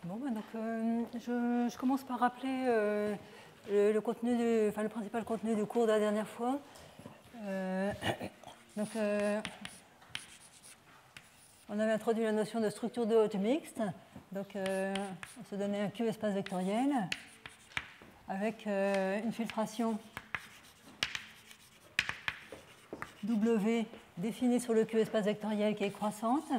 Bon, ben donc, je commence par rappeler le contenu le principal contenu du cours de la dernière fois. Donc, on avait introduit la notion de structure de Hodge mixte. Donc, on se donnait un Q espace vectoriel avec une filtration W définie sur le Q espace vectoriel qui est croissante.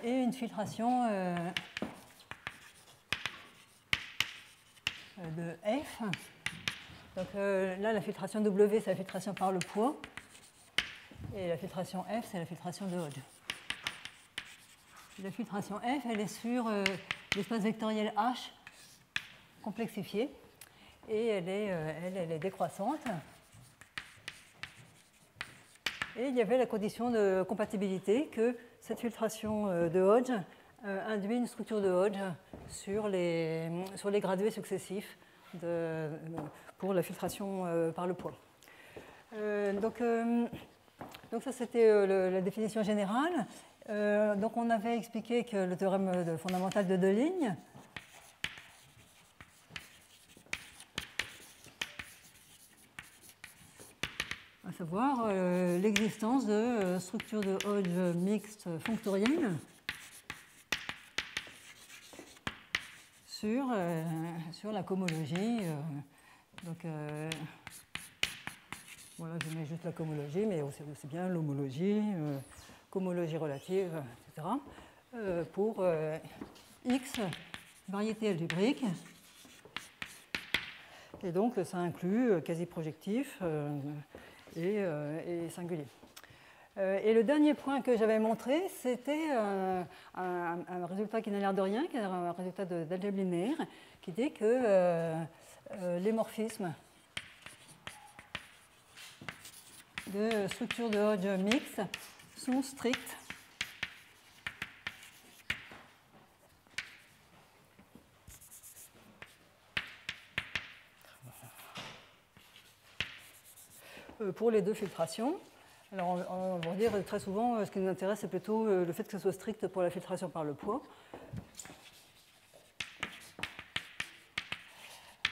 Et une filtration de F. Donc là, la filtration W, c'est la filtration par le poids. Et la filtration F, c'est la filtration de Hodge. La filtration F, elle est sur l'espace vectoriel H complexifié. Et elle est décroissante. Et il y avait la condition de compatibilité que cette filtration de Hodge induit une structure de Hodge sur les gradués successifs pour la filtration par le poids. Donc ça, c'était la définition générale. Donc on avait expliqué que le théorème fondamental de deux lignes, à savoir l'existence de structures de Hodge mixtes fonctorielles sur la cohomologie. Donc, voilà, je mets juste la cohomologie, mais aussi bien l'homologie, cohomologie relative, etc. Pour X variété algébrique. Et donc, ça inclut quasi-projectif et singulier. Et le dernier point que j'avais montré, c'était un résultat qui n'a l'air de rien, qui est un résultat d'algèbre linéaire, qui dit que les morphismes de structures de Hodge mixtes sont stricts pour les deux filtrations. Alors, on va dire très souvent, ce qui nous intéresse, c'est plutôt le fait que ce soit strict pour la filtration par le poids.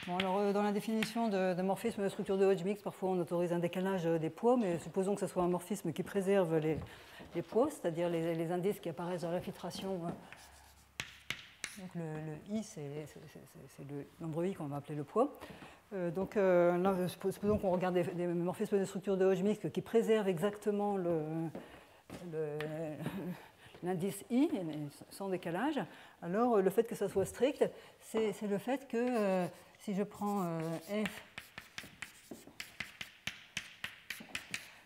Bon, alors, dans la définition de morphisme de structure de Hodge mixte, parfois on autorise un décalage des poids, mais supposons que ce soit un morphisme qui préserve les poids, c'est-à-dire les indices qui apparaissent dans la filtration. Donc le I, c'est le nombre I qu'on va appeler le poids. Donc là, supposons qu'on regarde des morphismes de structure de Hodge mixte qui préservent exactement l'indice I sans décalage. Alors le fait que ça soit strict, c'est le fait que si je prends F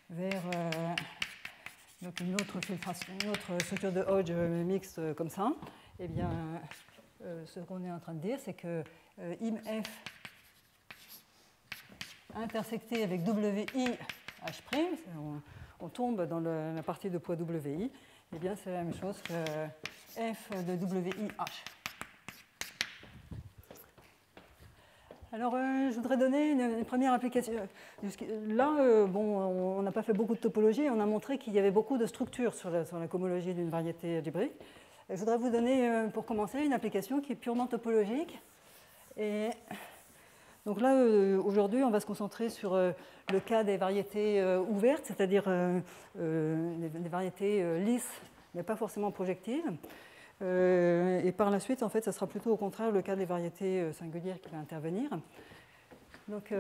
vers donc une autre structure de Hodge mixte comme ça, eh bien, ce qu'on est en train de dire, c'est que IMF intersecté avec WIH', on tombe dans la partie de poids WI, eh bien, c'est la même chose que F de WIH. Alors, je voudrais donner une première application. Là, bon, on n'a pas fait beaucoup de topologie, on a montré qu'il y avait beaucoup de structures sur la cohomologie d'une variété algébrique. Je voudrais vous donner, pour commencer, une application qui est purement topologique. Et donc là, aujourd'hui, on va se concentrer sur le cas des variétés ouvertes, c'est-à-dire des variétés lisses, mais pas forcément projectives. Et par la suite, en fait, ça sera plutôt au contraire le cas des variétés singulières qui va intervenir. Donc,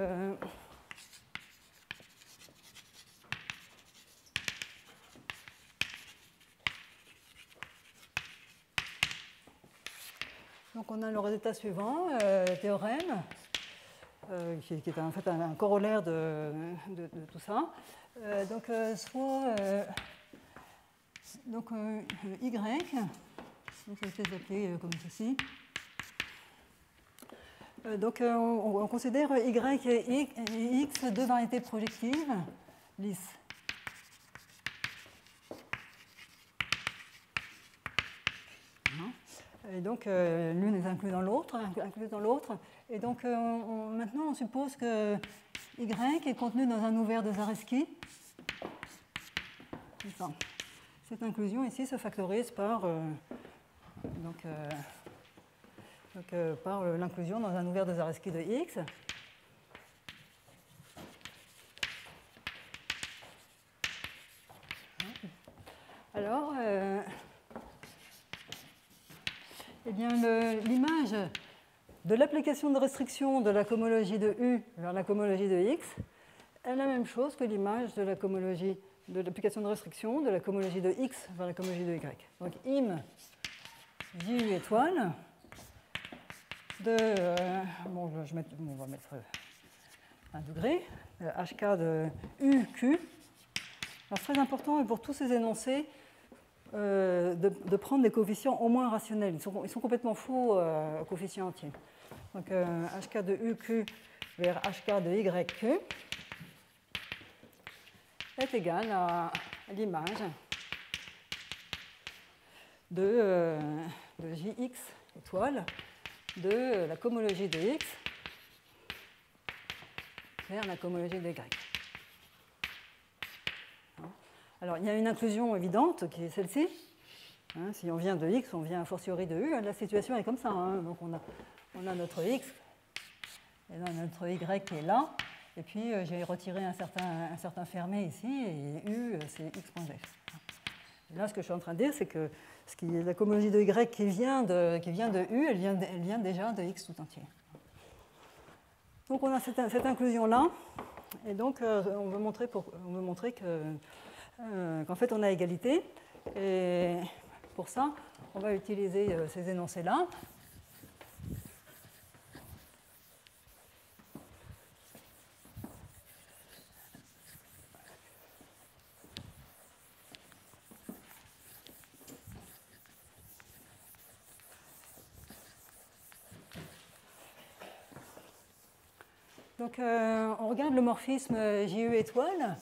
on a le résultat suivant, théorème, qui est en fait un corollaire de tout ça. Y, donc je vais l'appeler comme ceci. Donc on considère Y et X deux variétés projectives lisses. Et donc, l'une est incluse dans l'autre, Et donc, maintenant, on suppose que Y est contenu dans un ouvert de Zariski. Cette inclusion ici se factorise par par l'inclusion dans un ouvert de Zariski de X. Alors, eh bien, l'image de l'application de restriction de la cohomologie de U vers la cohomologie de X est la même chose que l'image de l'application de restriction de la cohomologie de X vers la cohomologie de Y. Donc, im JU étoile de, on va mettre 1 degré, HK de UQ. Alors, très important pour tous ces énoncés de prendre des coefficients au moins rationnels. Ils sont complètement faux coefficients entiers. Donc, HK de UQ vers HK de YQ est égal à l'image de JX étoile de la cohomologie de X vers la cohomologie de Y. Alors, il y a une inclusion évidente qui est celle-ci. Si on vient de X, on vient a fortiori de U. La situation est comme ça. Donc, on a notre X, et là, notre Y qui est là. Et puis, j'ai retiré un certain fermé ici, et U, c'est X.G. Là, ce que je suis en train de dire, c'est que la cohomologie de Y qui vient de U, elle vient déjà de X tout entier. Donc, on a cette inclusion-là. Et donc, on veut montrer qu'en fait, on a égalité. Et pour ça, on va utiliser ces énoncés-là. Donc, on regarde le morphisme JU étoile.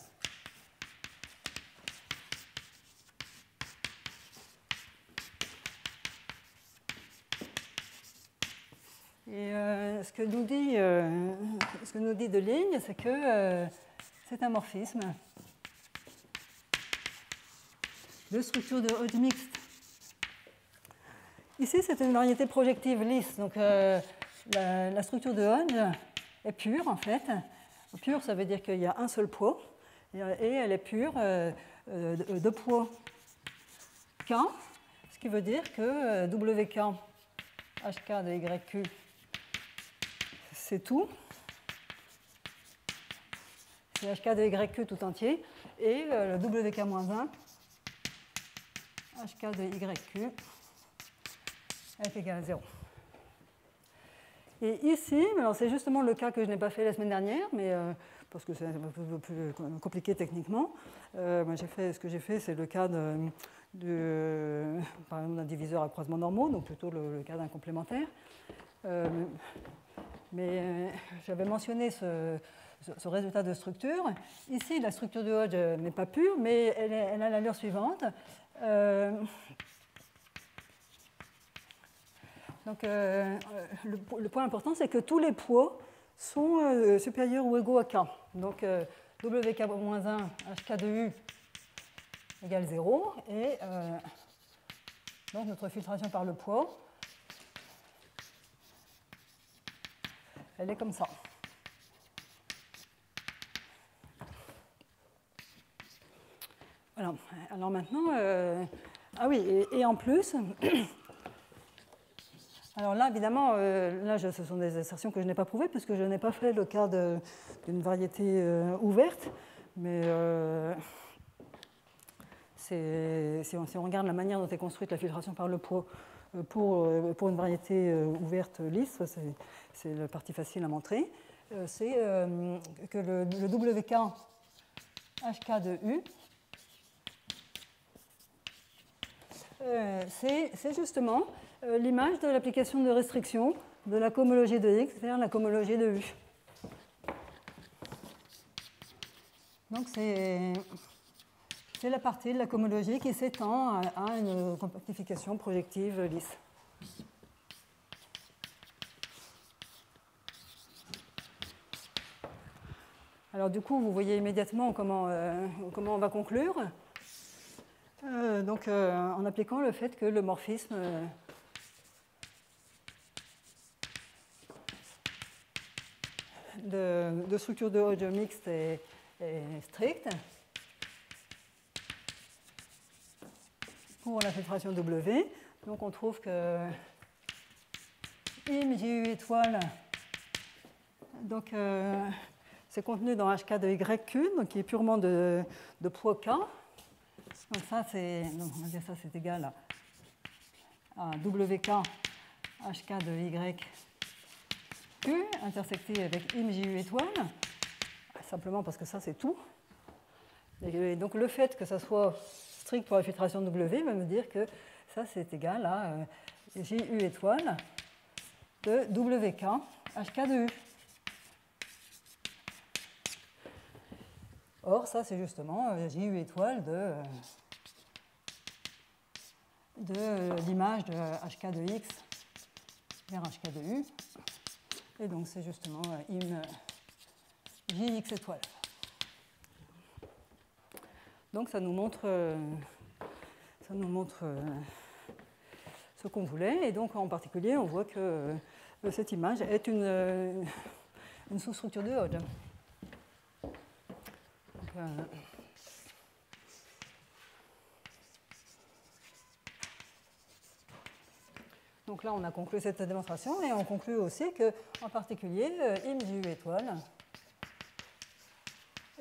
Et ce que nous dit de ligne, c'est que c'est un morphisme de structure de Hodge mixte. Ici, c'est une variété projective lisse. Donc, la structure de Hodge est pure, en fait. Pure, ça veut dire qu'il y a un seul poids. Et elle est pure de poids K, ce qui veut dire que WK, HK de YQ, c'est tout. C'est HK de YQ tout entier. Et le WK-1, HK de YQ, est égal à 0. Et ici, alors c'est justement le cas que je n'ai pas fait la semaine dernière, mais parce que c'est un peu plus compliqué techniquement. Ce que j'ai fait, c'est le cas par exemple, d'un diviseur à croisement normaux, donc plutôt le cas d'un complémentaire. Mais j'avais mentionné ce résultat de structure. Ici, la structure de Hodge n'est pas pure, mais elle a l'allure suivante. Donc, le point important, c'est que tous les poids sont supérieurs ou égaux à K. Donc, WK-1, HK de U égale 0. Et donc, notre filtration par le poids, elle est comme ça. Voilà. Alors maintenant, ah oui, et en plus... Alors là, évidemment, ce sont des assertions que je n'ai pas prouvées, puisque je n'ai pas fait le cas d'une variété ouverte. Mais si on regarde la manière dont est construite la filtration par le poids pour une variété ouverte lisse, c'est la partie facile à montrer, c'est que le WK HK de U, c'est justement l'image de l'application de restriction de la cohomologie de X vers la cohomologie de U. Donc c'est la partie de la cohomologie qui s'étend à une compactification projective lisse. Alors du coup, vous voyez immédiatement comment on va conclure. En appliquant le fait que le morphisme de structure de Hodge mixte est stricte pour la filtration W. Donc on trouve que im JU étoile, donc c'est contenu dans HK de YQ, donc qui est purement de poids K. Donc ça c'est, on va dire ça c'est égal à WK HK de YQ intersecté avec im JU étoile, simplement parce que ça c'est tout. Et donc le fait que ça soit strict pour la filtration W va me dire que ça c'est égal à JU étoile de WK HK de U. Or, ça, c'est justement JU étoile de l'image de HK de X vers HK de U. Et donc, c'est justement im JX étoile. Donc, ça nous montre ce qu'on voulait. Et donc, en particulier, on voit que cette image est une sous-structure de Hodge. Donc là, on a conclu cette démonstration et on conclut aussi qu'en particulier, im JU étoile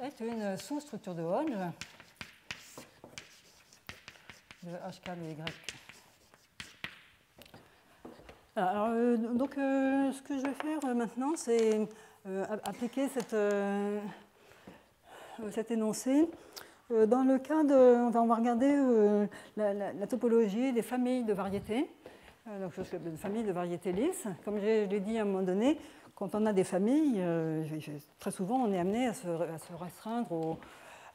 est une sous-structure de Hodge de HK de Y. Alors, donc, ce que je vais faire maintenant, c'est appliquer cet énoncé. Dans le cas on va regarder la topologie des familles de variétés, donc des familles de variétés lisses. Comme je l'ai dit à un moment donné, quand on a des familles, très souvent on est amené à se restreindre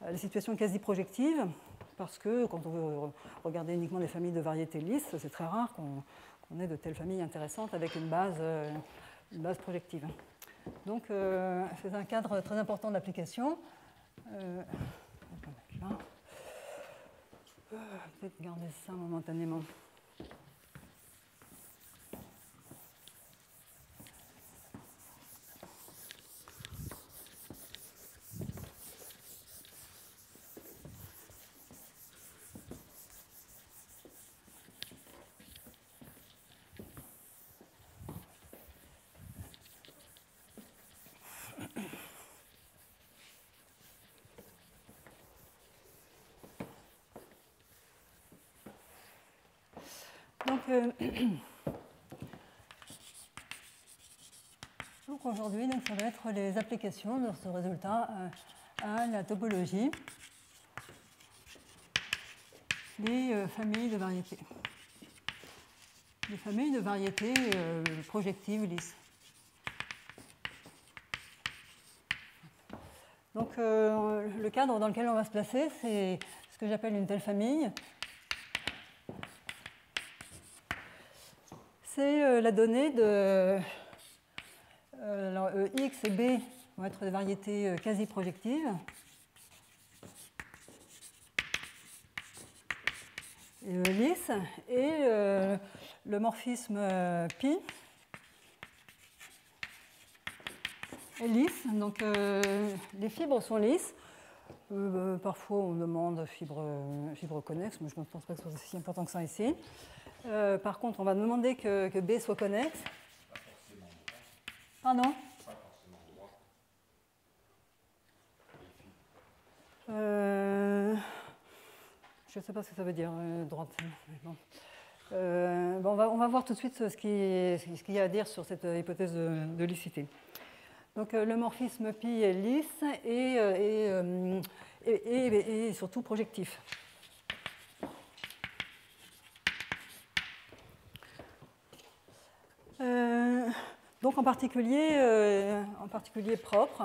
à des situations quasi projectives, parce que quand on veut regarder uniquement des familles de variétés lisses, c'est très rare qu'on ait de telles familles intéressantes avec une base projective. Donc c'est un cadre très important d'application. Peut-être garder ça momentanément. Donc aujourd'hui, ça va être les applications de ce résultat à la topologie des familles de variétés. Des familles de variétés projectives lisses. Donc le cadre dans lequel on va se placer, c'est ce que j'appelle une telle famille. C'est la donnée de X et B vont être des variétés quasi projectives. Lisses, et le morphisme pi est lisse. Donc les fibres sont lisses. Parfois on demande fibres connexes, mais je ne pense pas que ce soit si important que ça ici. Par contre, on va demander que B soit connexe. Pardon ? Je ne sais pas ce que ça veut dire, droite. Bon. On va voir tout de suite ce qu'il y a à dire sur cette hypothèse de licité. Donc le morphisme pi est lisse et surtout projectif. Donc en particulier propre.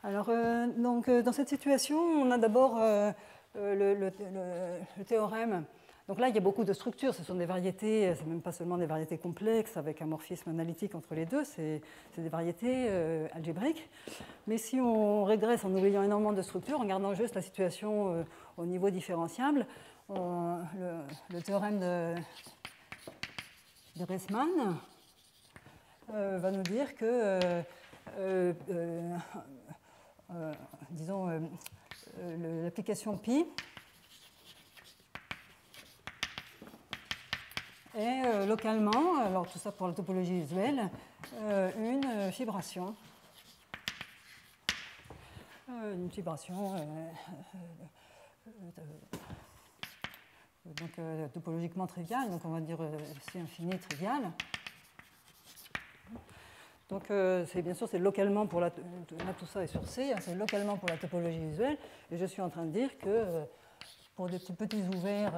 Alors, dans cette situation, on a d'abord le théorème. Donc là, il y a beaucoup de structures. Ce sont des variétés, c'est même pas seulement des variétés complexes avec un morphisme analytique entre les deux, c'est des variétés algébriques. Mais si on régresse en oubliant énormément de structures, en gardant juste la situation au niveau différenciable, le théorème Dressman va nous dire que, disons, l'application pi est localement, alors tout ça pour la topologie usuelle, une fibration. Une fibration donc, topologiquement triviale, donc on va dire C infini trivial. Donc c'est bien sûr c'est localement pour là tout ça est sur C, hein, c'est localement pour la topologie usuelle, et je suis en train de dire que pour des petits ouverts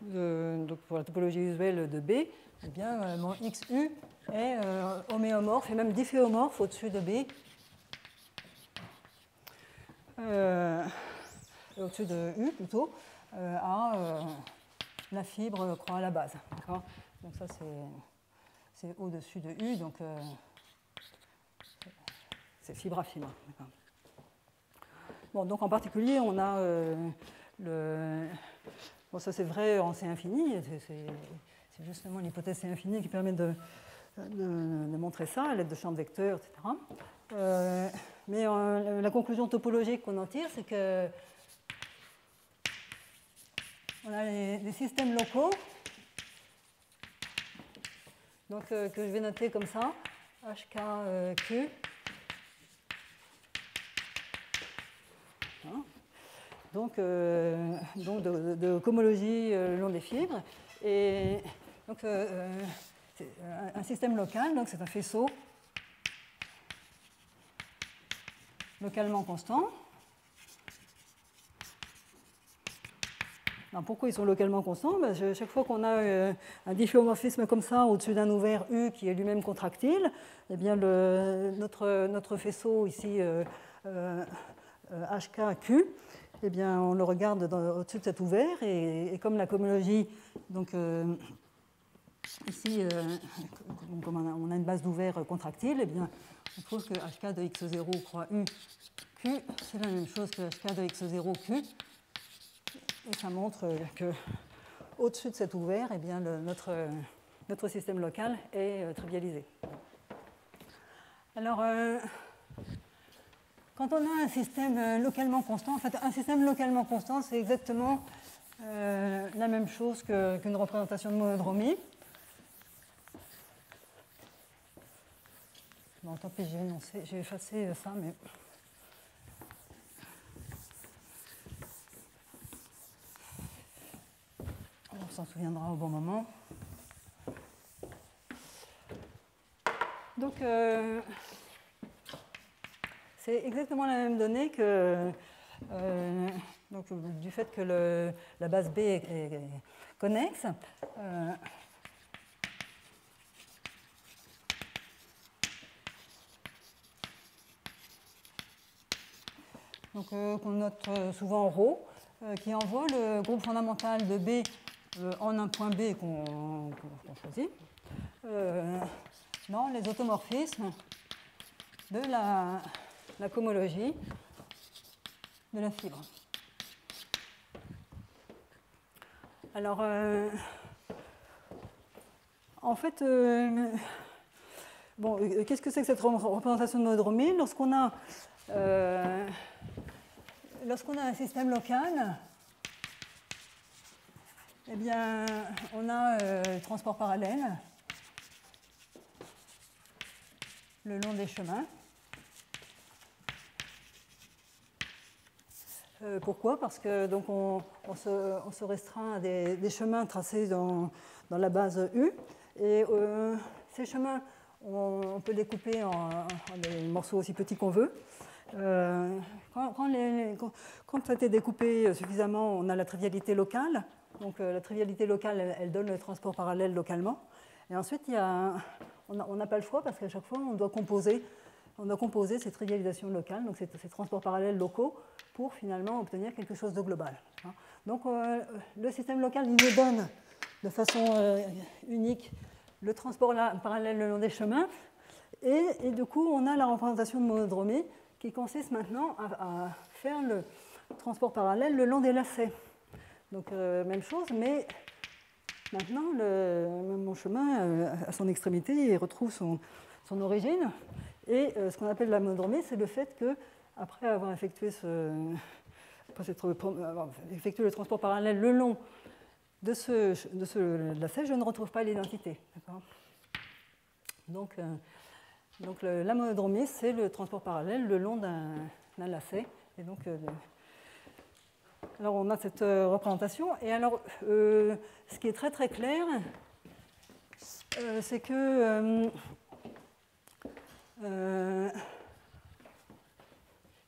donc pour la topologie usuelle de B, eh bien mon XU est homéomorphe et même difféomorphe au-dessus de B. Au-dessus de U plutôt, à la fibre croix à la base. Donc ça c'est au-dessus de U, donc c'est fibre à fibre. Bon, donc en particulier on a bon, ça c'est vrai en C infini, c'est justement l'hypothèse C infini qui permet de montrer ça à l'aide de champs de vecteurs, etc. Mais la conclusion topologique qu'on en tire, c'est que on a des systèmes locaux, donc, que je vais noter comme ça, HKQ. Hein, donc de cohomologie le long des fibres. Et donc, c'est un système local, donc c'est un faisceau localement constant. Alors pourquoi ils sont localement constants? Chaque fois qu'on a un difféomorphisme comme ça au-dessus d'un ouvert U qui est lui-même contractile, eh bien notre faisceau ici HKQ, eh bien on le regarde au-dessus de cet ouvert, et comme la cohomologie, donc ici, comme on a une base d'ouvert contractile, eh bien on trouve que HK de x0 croix U Q, c'est la même chose que HK de x0 Q. Et ça montre que au-dessus de cet ouvert, eh bien, notre système local est trivialisé. Alors, quand on a un système localement constant, en fait, un système localement constant, c'est exactement la même chose qu'une représentation de monodromie. Bon, tant pis, j'ai effacé ça, mais... On s'en souviendra au bon moment. Donc, c'est exactement la même donnée que donc, du fait que la base B est connexe. Donc, qu'on note souvent ρ, qui envoie le groupe fondamental de B en un point B qu'on choisit, dans les automorphismes de la cohomologie de la fibre. Alors, en fait, bon, qu'est-ce que c'est que cette représentation de monodromie? Lorsqu'on a un système local, eh bien, on a le transport parallèle le long des chemins. Pourquoi? Parce que donc on se restreint à des chemins tracés dans la base U, et ces chemins, on peut les couper en des morceaux aussi petits qu'on veut. Quand ça a été découpé suffisamment, on a la trivialité locale. Donc la trivialité locale, elle donne le transport parallèle localement. Et ensuite, on n'a pas le choix parce qu'à chaque fois, on doit composer ces trivialisations locales, donc ces transports parallèles locaux, pour finalement obtenir quelque chose de global. Donc le système local, il nous donne de façon unique le transport parallèle le long des chemins. Et du coup, on a la représentation de monodromie qui consiste maintenant à faire le transport parallèle le long des lacets. Donc même chose, mais Maintenant, mon chemin, à son extrémité, il retrouve son origine. Et ce qu'on appelle la monodromie, c'est le fait que, après avoir effectué le transport parallèle le long de ce lacet, je ne retrouve pas l'identité. Donc la monodromie, c'est le transport parallèle le long d'un lacet. Et donc, alors on a cette représentation. Et alors, ce qui est très très clair, c'est que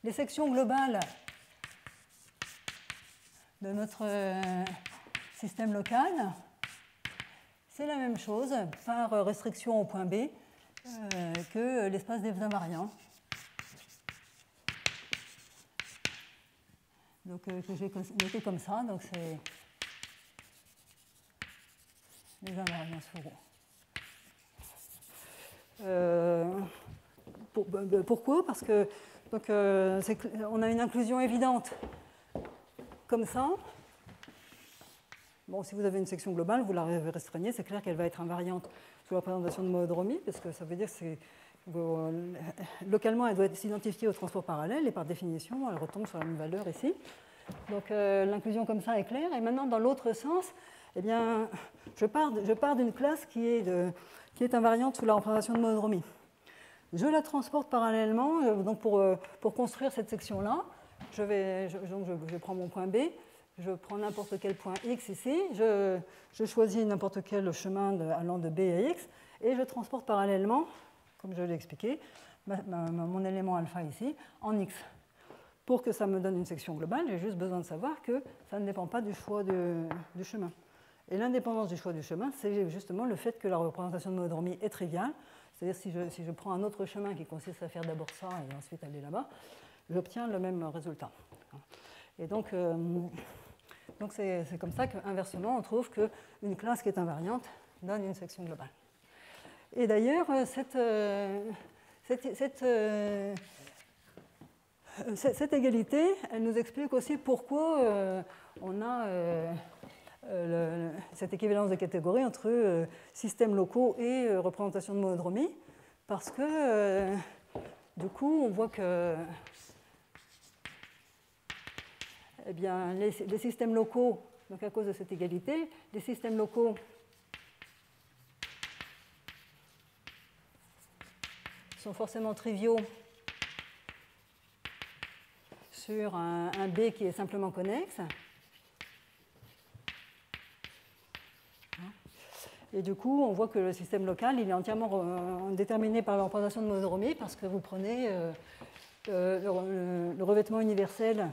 les sections globales de notre système local, c'est la même chose par restriction au point B que l'espace des invariants. Donc, que j'ai noté comme ça, donc c'est les invariants Soro. Pourquoi? Parce que donc, on a une inclusion évidente comme ça. Bon, si vous avez une section globale, vous la restreignez, c'est clair qu'elle va être invariante sous la représentation de monodromie, parce que ça veut dire que localement, elle doit s'identifier au transport parallèle, et par définition, elle retombe sur la même valeur ici. Donc l'inclusion comme ça est claire. Et maintenant, dans l'autre sens, eh bien, je pars d'une classe qui est invariante sous la représentation de monodromie. Je la transporte parallèlement. Donc pour construire cette section-là, je prends mon point B, je prends n'importe quel point X ici, je choisis n'importe quel chemin allant de B à X, et je transporte parallèlement, comme je l'ai expliqué, mon élément alpha ici, en X. Pour que ça me donne une section globale, j'ai juste besoin de savoir que ça ne dépend pas du choix du chemin. Et l'indépendance du choix du chemin, c'est justement le fait que la représentation de monodromie est triviale. C'est-à-dire si je prends un autre chemin qui consiste à faire d'abord ça et ensuite aller là-bas, j'obtiens le même résultat. Et donc c'est comme ça qu'inversement, on trouve qu'une classe qui est invariante donne une section globale. Et d'ailleurs, cette égalité, elle nous explique aussi pourquoi on a cette équivalence de catégories entre systèmes locaux et représentation de monodromie, parce que du coup, on voit que eh bien, les systèmes locaux, donc à cause de cette égalité, les systèmes locaux sont forcément triviaux sur un B qui est simplement connexe. Et du coup, on voit que le système local, il est entièrement déterminé par la représentation de monodromie, parce que vous prenez le revêtement universel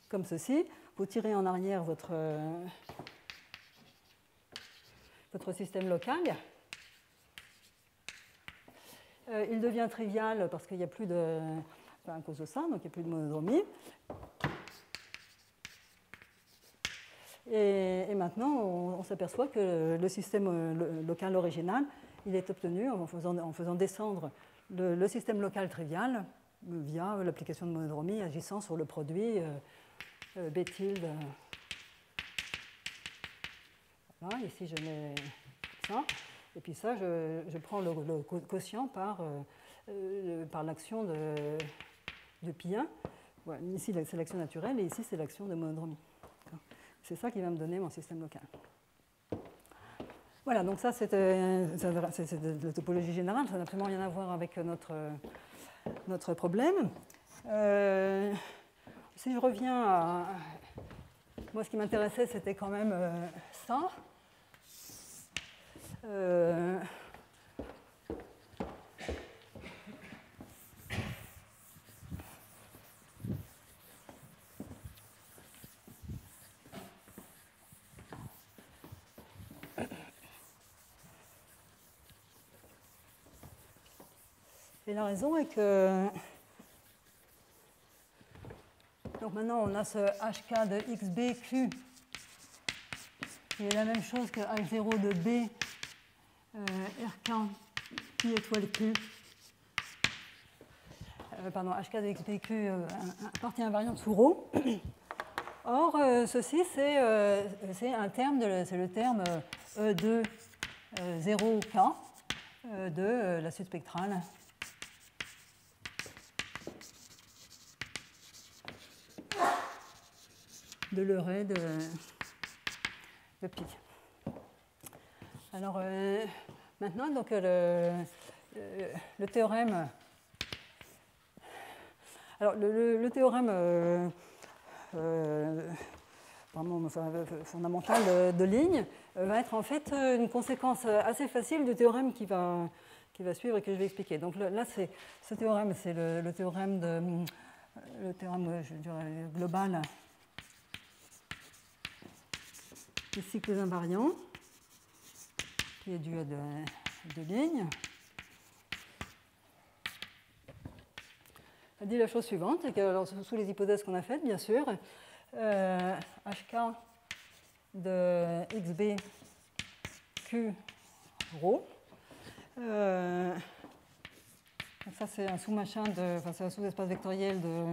comme ceci, vous tirez en arrière votre système local. Il devient trivial parce qu'il n'y a plus de... Enfin, à cause de ça, donc il n'y a plus de monodromie. Et maintenant, on s'aperçoit que le système local original, il est obtenu en faisant descendre le système local trivial via l'application de monodromie agissant sur le produit B tilde. Voilà, ici je mets ça. Et puis ça, je prends le quotient par l'action de pi1. Voilà, ici, c'est l'action naturelle et ici, c'est l'action de monodromie. C'est ça qui va me donner mon système local. Voilà, donc ça, c'est de la topologie générale. Ça n'a absolument rien à voir avec notre problème. Si je reviens à... Moi, ce qui m'intéressait, c'était quand même ça. Et la raison est que... Donc maintenant, on a ce HK de XBQ qui est la même chose que H0 de B RK pi étoile Q. Pardon, HK de XBQ partie invariante sous ρ. Or, ceci, c'est un terme, c'est le terme E2 0K de la suite spectrale. De l'Euret de pi. Alors, maintenant, donc, le théorème. Alors, le théorème vraiment fondamental de ligne va être en fait une conséquence assez facile du théorème qui va suivre et que je vais expliquer. Donc là, ce théorème, c'est le théorème je dirais, global des cycles invariants, qui est dû à deux lignes. Ça dit la chose suivante, c'est que alors, sous les hypothèses qu'on a faites, bien sûr, HK de XB Q ρ. Ça, c'est un sous-machin c'est un sous-espace vectoriel de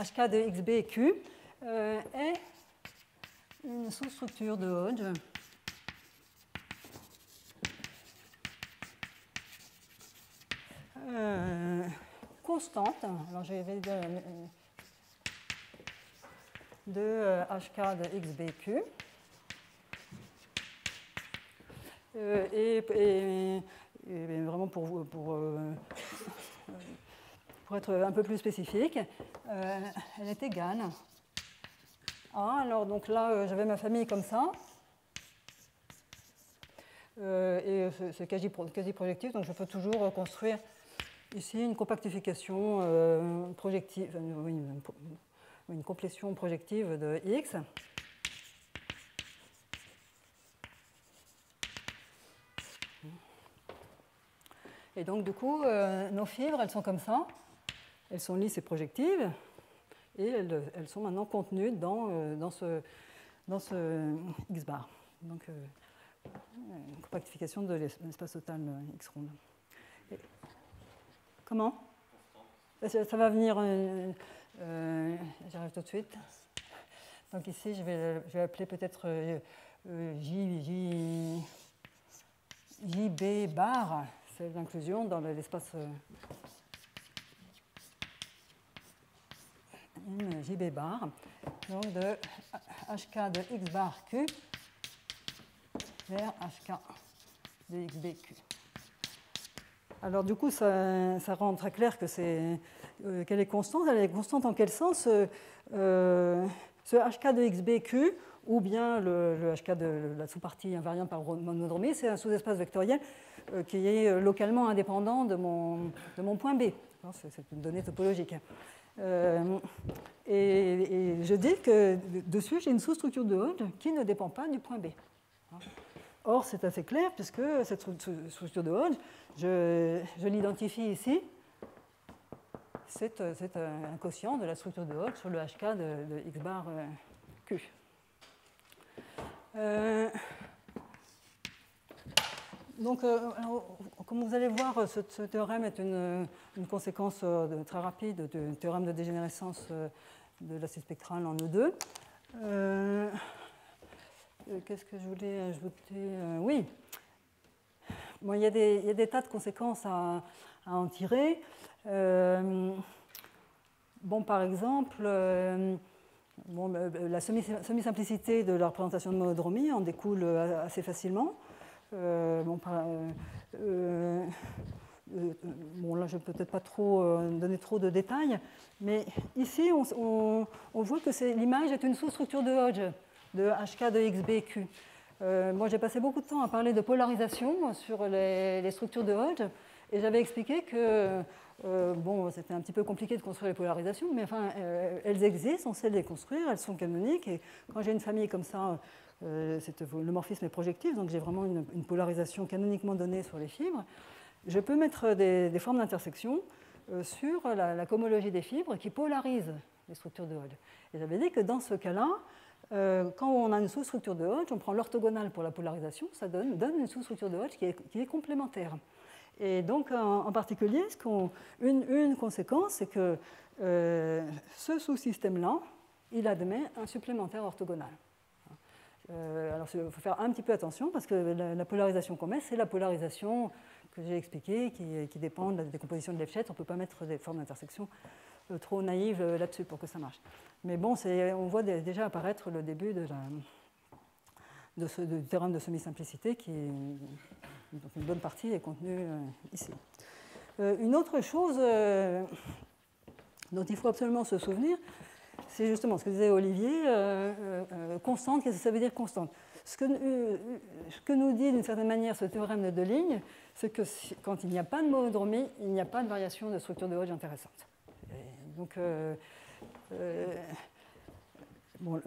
HK de XB Q est une sous-structure de Hodge constante. Alors, je vais de HK de XBQ. Et vraiment pour être un peu plus spécifique, elle est égale à, alors donc là j'avais ma famille comme ça, et c'est quasi projectif, donc je peux toujours construire ici une compactification projective, une complétion projective de X. Et donc, du coup, nos fibres, elles sont comme ça. Elles sont lisses et projectives. Et elles sont maintenant contenues dans ce X-bar. Donc, une compactification de l'espace total X-ronde. Comment ? Ça va venir. J'arrive tout de suite. Donc, ici, je vais appeler peut-être JB bar. C'est l'inclusion dans l'espace JB bar, donc de HK de X bar Q vers HK de XBQ. Alors du coup, ça rend très clair que qu'elle est constante. Elle est constante en quel sens ce HK de XBQ ou bien le HK de la sous-partie invariante par monodromie, c'est un sous-espace vectoriel qui est localement indépendant de mon point B. C'est une donnée topologique. Et je dis que dessus, j'ai une sous-structure de Hodge qui ne dépend pas du point B. Or, c'est assez clair, puisque cette structure de Hodge, je l'identifie ici. C'est un quotient de la structure de Hodge sur le HK de X bar Q. Donc, comme vous allez voir, ce théorème est une conséquence très rapide du théorème de dégénérescence de l'acide spectral en E2. Qu'est-ce que je voulais ajouter ? Oui. Bon, il y a des tas de conséquences à en tirer. Bon, par exemple, la semi-simplicité de la représentation de monodromie en découle assez facilement. Bon, là, je ne vais peut-être pas donner trop de détails, mais ici, on voit que l'image est une sous-structure de Hodge, de HK de XBQ. Moi, j'ai passé beaucoup de temps à parler de polarisation sur les structures de Hodge, et j'avais expliqué que bon, c'était un petit peu compliqué de construire les polarisations, mais enfin, elles existent, on sait les construire, elles sont canoniques, et quand j'ai une famille comme ça, le morphisme est projectif, donc j'ai vraiment une polarisation canoniquement donnée sur les fibres. Je peux mettre des formes d'intersection sur la cohomologie des fibres qui polarisent les structures de Hodge. Et j'avais dit que dans ce cas-là, quand on a une sous-structure de Hodge, on prend l'orthogonale pour la polarisation, ça donne une sous-structure de Hodge qui est complémentaire. Et donc, en particulier, une conséquence, c'est que ce sous-système-là, il admet un supplémentaire orthogonal. Alors il faut faire un petit peu attention parce que la polarisation qu'on met, c'est la polarisation que j'ai expliquée qui dépend de la décomposition de Lefschetz. On ne peut pas mettre des formes d'intersection trop naïves là-dessus pour que ça marche. Mais bon, on voit déjà apparaître le début du théorème de semi-simplicité donc une bonne partie est contenue ici. Une autre chose dont il faut absolument se souvenir, c'est justement ce que disait Olivier, constante, qu'est-ce que ça veut dire constante? Ce que nous dit d'une certaine manière ce théorème de deux lignes, c'est que quand il n'y a pas de monodromie, il n'y a pas de variation de structure de Hodge intéressante. Et donc bon,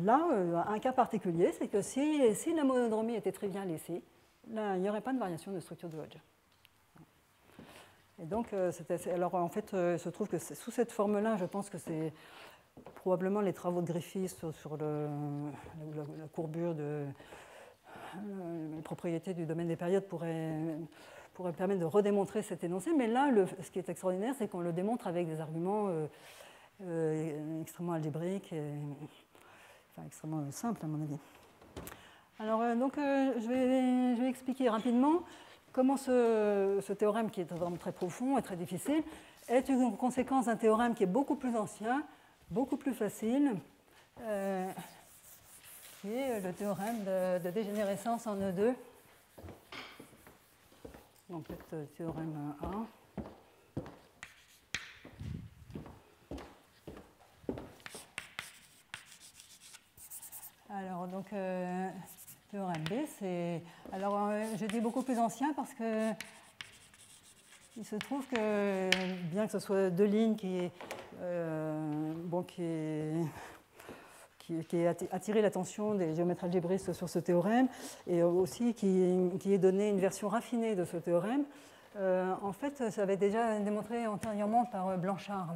là, un cas particulier, c'est que si la monodromie était triviale ici, là, il n'y aurait pas de variation de structure de Hodge. Et donc, alors en fait, il se trouve que sous cette forme-là, je pense que c'est probablement les travaux de Griffiths sur la courbure les propriétés du domaine des périodes pourraient permettre de redémontrer cet énoncé. Mais là, ce qui est extraordinaire, c'est qu'on le démontre avec des arguments extrêmement algébriques, enfin extrêmement simples à mon avis. Alors, je vais expliquer rapidement comment ce théorème, qui est vraiment très profond et très difficile, est une conséquence d'un théorème qui est beaucoup plus ancien, beaucoup plus facile, qui est le théorème de dégénérescence en E2. Donc, le théorème 1. Alors, donc, théorème B, c'est... Alors, je dis beaucoup plus ancien parce que il se trouve que, bien que ce soit deux lignes qui ait attiré l'attention des géomètres algébristes sur ce théorème, et aussi qui ait donné une version raffinée de ce théorème, en fait, ça avait déjà démontré antérieurement par Blanchard.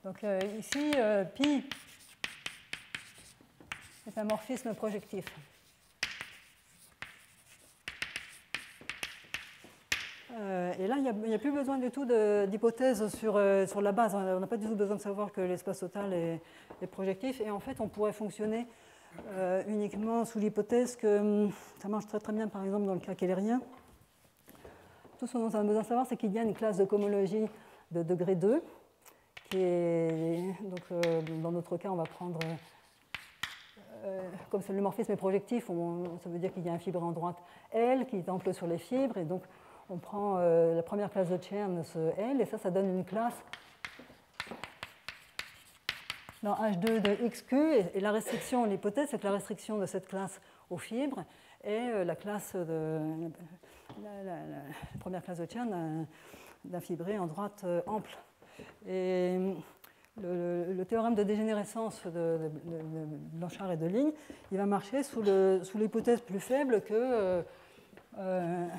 Donc ici, pi est un morphisme projectif. Et là, il n'y a plus besoin du tout d'hypothèse sur la base. On n'a pas du tout besoin de savoir que l'espace total est projectif. Et en fait, on pourrait fonctionner uniquement sous l'hypothèse que ça marche très très bien, par exemple, dans le cas keylérien. Tout ce dont on a besoin de savoir, c'est qu'il y a une classe de cohomologie de degré 2. Donc, dans notre cas, on va prendre, comme le morphisme est projectif, ça veut dire qu'il y a un fibre en droite L qui est ample sur les fibres, et donc on prend la première classe de Chern, ce L, et ça donne une classe dans H2 de XQ, et la restriction, l'hypothèse, c'est que la restriction de cette classe aux fibres est la classe la première classe de Chern d'un fibré en droite ample. Et le théorème de dégénérescence de Blanchard et de Ligne, il va marcher sous l'hypothèse plus faible que on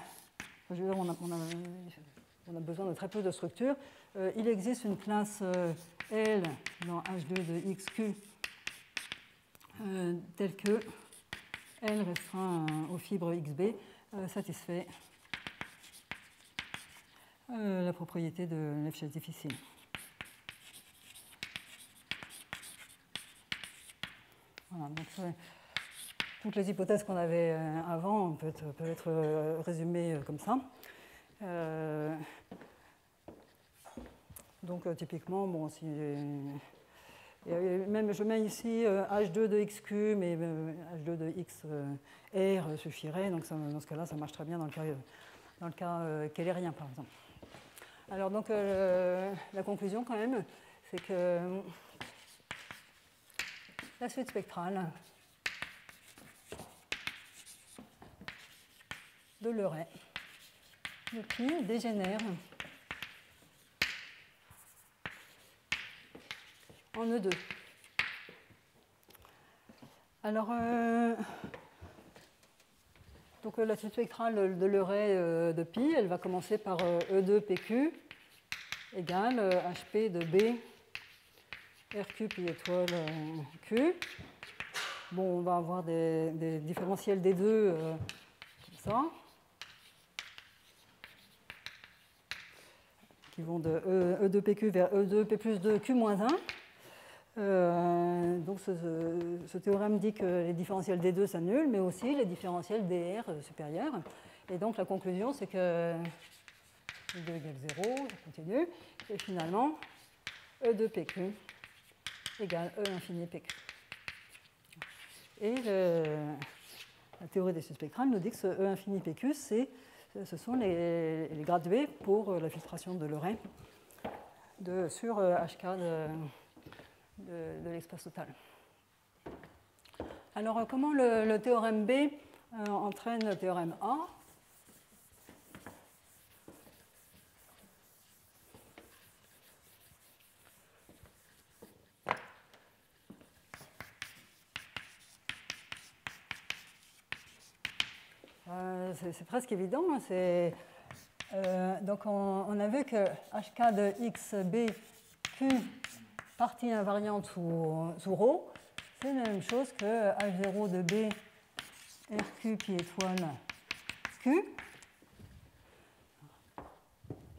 a besoin de très peu de structures. Il existe une classe L dans H2 de XQ telle que L restreint aux fibres XB satisfait la propriété de Lefschetz difficile. Voilà, donc toutes les hypothèses qu'on avait avant peuvent être résumées comme ça. Donc typiquement, bon, si même je mets ici H2 de XQ, mais H2 de XR suffirait. Donc dans ce cas-là, ça marche très bien dans le cas keylérien, par exemple. Alors donc la conclusion quand même, c'est que la suite spectrale de Leray de pi dégénère en E2. Alors, donc la suite spectrale de Leray de pi, elle va commencer par E2PQ égale HP de B RQ pi étoile Q. Bon, on va avoir des différentiels des deux comme ça, qui vont de E2PQ vers E2P plus 2 Q-1. Donc ce théorème dit que les différentiels D2 s'annulent, mais aussi les différentiels DR supérieurs. Et donc la conclusion, c'est que E2 égale 0, je continue, et finalement E2PQ égale E infini PQ. Et la théorie des spectrales nous dit que ce E infini PQ, ce sont les gradués pour la filtration de Leray sur HK de l'espace total. Alors, comment le théorème B entraîne le théorème A? C'est presque évident. Donc on a vu que HK de XB Q partie invariante sous ρ, c'est la même chose que H0 de B RQ pi étoile Q,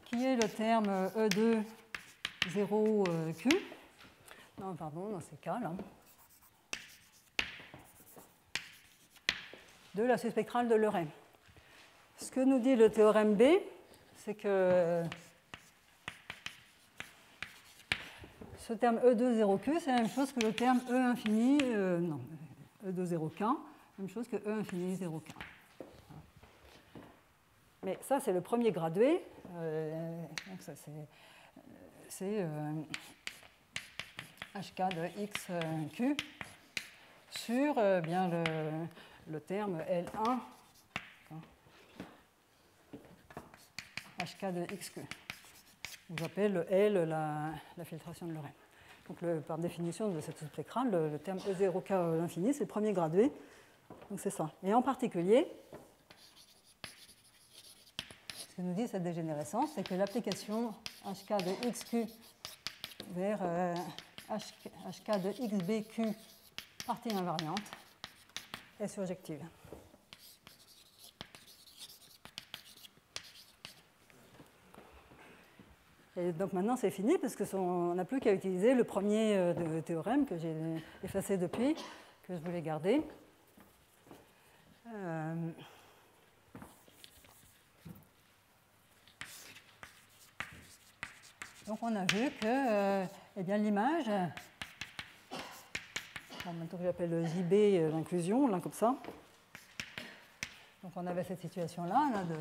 qui est le terme E2 0 Q. Non, pardon, dans ces cas là. De la spectrale de Leray. Ce que nous dit le théorème B, c'est que ce terme E2,0Q, c'est la même chose que le terme E infini, non, E2,0K, même chose que E infini 0K. Mais ça, c'est le premier gradué. Donc ça, c'est HK de XQ sur bien le terme L1 HK de XQ. J'appelle le L la filtration de Leray. Donc par définition de cette spectrale, le terme E0K à l'infini, c'est le premier gradué. Donc c'est ça. Et en particulier, ce que nous dit cette dégénérescence, c'est que l'application HK de XQ vers HK de XBQ partie invariante est surjective. Et donc maintenant c'est fini parce qu'on n'a plus qu'à utiliser le premier théorème que j'ai effacé depuis, que je voulais garder. Donc on a vu que eh bien, l'image, maintenant que j'appelle JB l'inclusion, là comme ça. Donc on avait cette situation-là, là, de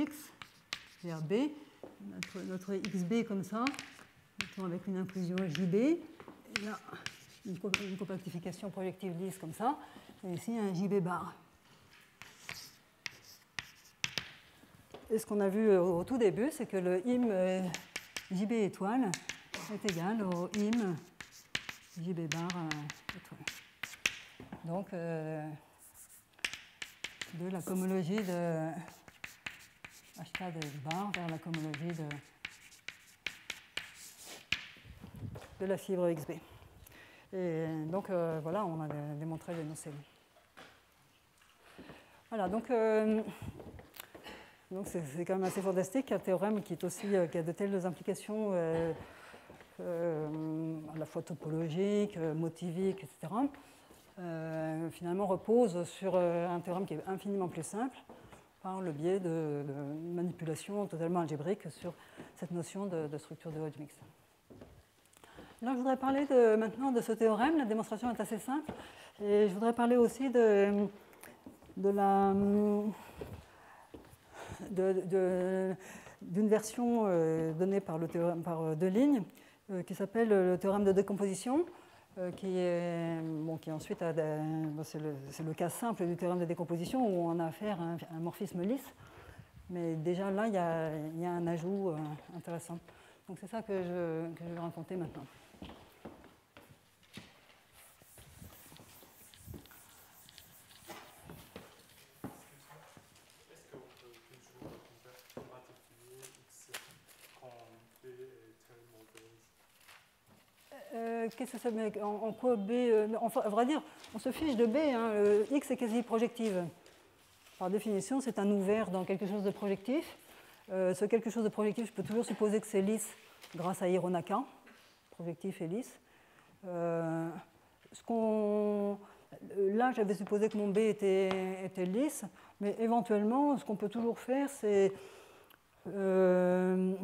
X vers B. Notre XB comme ça, avec une inclusion JB, et là une compactification projective lisse comme ça, et ici un JB bar. Et ce qu'on a vu au tout début, c'est que le IM JB étoile est égal au IM JB bar étoile. Donc de la cohomologie de HK de bar vers la cohomologie de la fibre XB. Et donc voilà, on a démontré l'énoncé. Voilà, donc c'est quand même assez fantastique, un théorème qui a de telles implications à la fois topologiques, motiviques, etc. Finalement repose sur un théorème qui est infiniment plus simple, par le biais de manipulation totalement algébrique sur cette notion de structure de Hodge mixte. Là, je voudrais parler maintenant de ce théorème. La démonstration est assez simple. Et je voudrais parler aussi d'une version donnée par Deligne, qui s'appelle le théorème de décomposition, qui ensuite c'est le cas simple du théorème de décomposition où on a affaire à un morphisme lisse. Mais déjà là, il y a un ajout intéressant. Donc c'est ça que je vais raconter maintenant. Est-ce qu'on peut toujours quantifier X quand B est tellement baise? Qu'est-ce que ça met en quoi B enfin, à vrai dire, on se fiche de B. Hein, X est quasi projective. Par définition, c'est un ouvert dans quelque chose de projectif. Ce quelque chose de projectif, je peux toujours supposer que c'est lisse grâce à Hironaka. Projectif et lisse. Là, j'avais supposé que mon B était lisse, mais éventuellement, ce qu'on peut toujours faire, c'est... en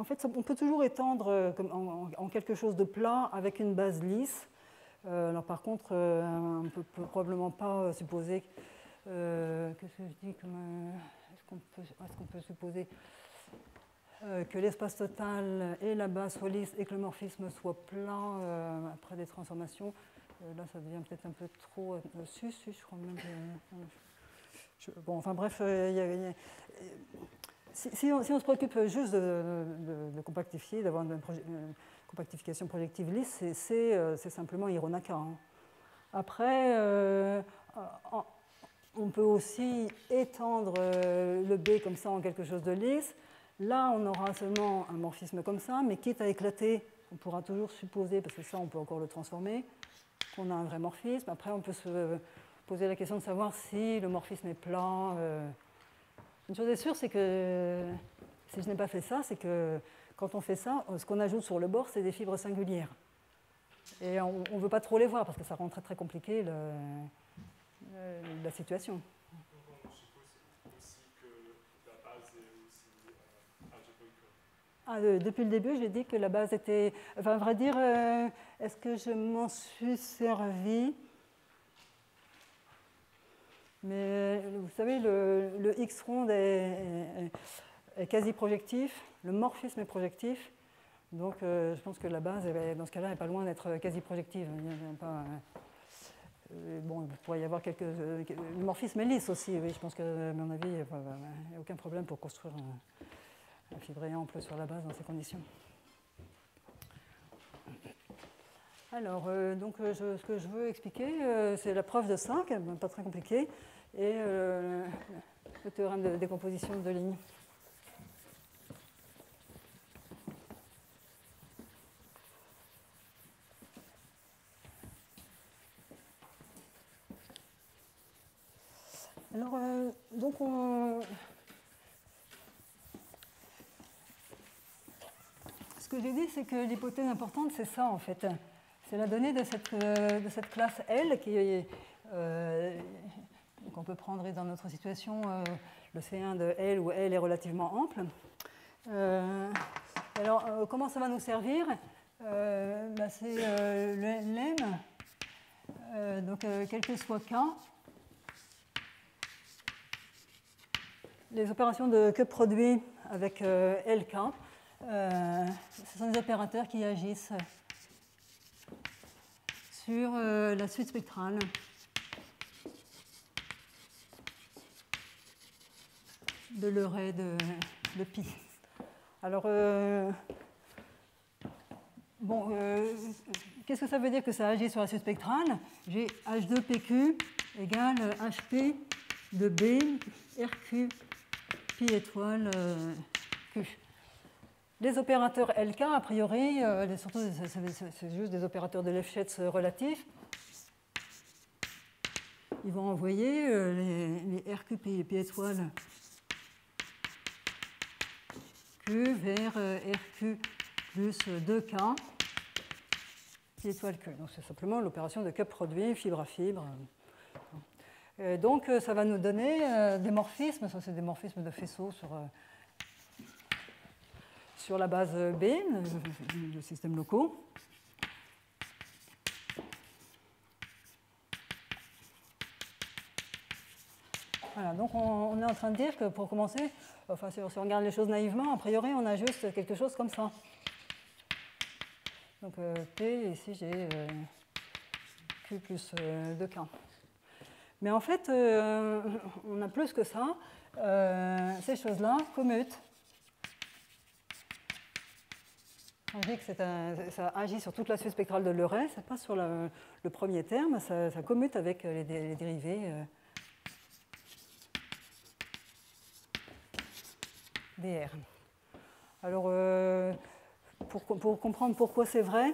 fait, on peut toujours étendre en quelque chose de plat avec une base lisse. Alors par contre, on ne peut probablement pas supposer... Qu'est-ce que je dis est-ce qu'on peut supposer que l'espace total et la base soient lisses et que le morphisme soit plat après des transformations? Là, ça devient peut-être un peu trop... je crois même que... bon, enfin bref, si on se préoccupe juste de compactifier, d'avoir une compactification projective lisse, c'est simplement Hironaka. Hein. Après, on peut aussi étendre le B comme ça en quelque chose de lisse. Là, on aura seulement un morphisme comme ça, mais quitte à éclater, on pourra toujours supposer, parce que ça, on peut encore le transformer, qu'on a un vrai morphisme. Après, on peut se poser la question de savoir si le morphisme est plat. Une chose est sûre, c'est que si je n'ai pas fait ça, c'est que quand on fait ça, ce qu'on ajoute sur le bord, c'est des fibres singulières. Et on ne veut pas trop les voir, parce que ça rend très très compliqué la situation. Donc on suppose aussi que la base est aussi algébrique. Depuis le début, j'ai dit que la base était... Enfin, à vrai dire, est-ce que je m'en suis servi? Mais vous savez, le X rond est quasi projectif, le morphisme est projectif, donc je pense que la base, dans ce cas-là, n'est pas loin d'être quasi projective. Bon, il pourrait y avoir le morphisme est lisse aussi, oui, je pense qu'à mon avis, il n'y a aucun problème pour construire un fibré ample sur la base dans ces conditions. Alors, donc, ce que je veux expliquer, c'est la preuve de 5, pas très compliquée, et le théorème de décomposition de lignes. Alors, donc, ce que j'ai dit, c'est que l'hypothèse importante, c'est ça, en fait. C'est la donnée de cette classe L qui qu'on peut prendre dans notre situation le C1 de L où L est relativement ample. Alors, comment ça va nous servir? C'est l'M, donc quel que soit K, les opérations de que produit avec LK, ce sont des opérateurs qui agissent sur la suite spectrale de l'Euret de pi. Alors, qu'est-ce que ça veut dire que ça agit sur la suite spectrale? J'ai H2PQ égale HP de B, RQ, pi étoile Q. Les opérateurs LK, a priori, surtout c'est juste des opérateurs de Lefschetz relatifs. Ils vont envoyer les RQ pi étoile Q vers RQ plus 2K pi étoile Q. Donc c'est simplement l'opération de cup produit, fibre à fibre. Et donc ça va nous donner des morphismes, ça c'est des morphismes de faisceau sur la base B, le système locaux. Voilà, donc on est en train de dire que pour commencer, enfin si on regarde les choses naïvement, a priori on a juste quelque chose comme ça. Donc P, ici j'ai Q plus 2K. Mais en fait, on a plus que ça. Ces choses-là commutent. On dit que ça agit sur toute la suite spectrale de l'Euret, ça passe sur le premier terme, ça commute avec les dérivés dr. Alors, pour comprendre pourquoi c'est vrai,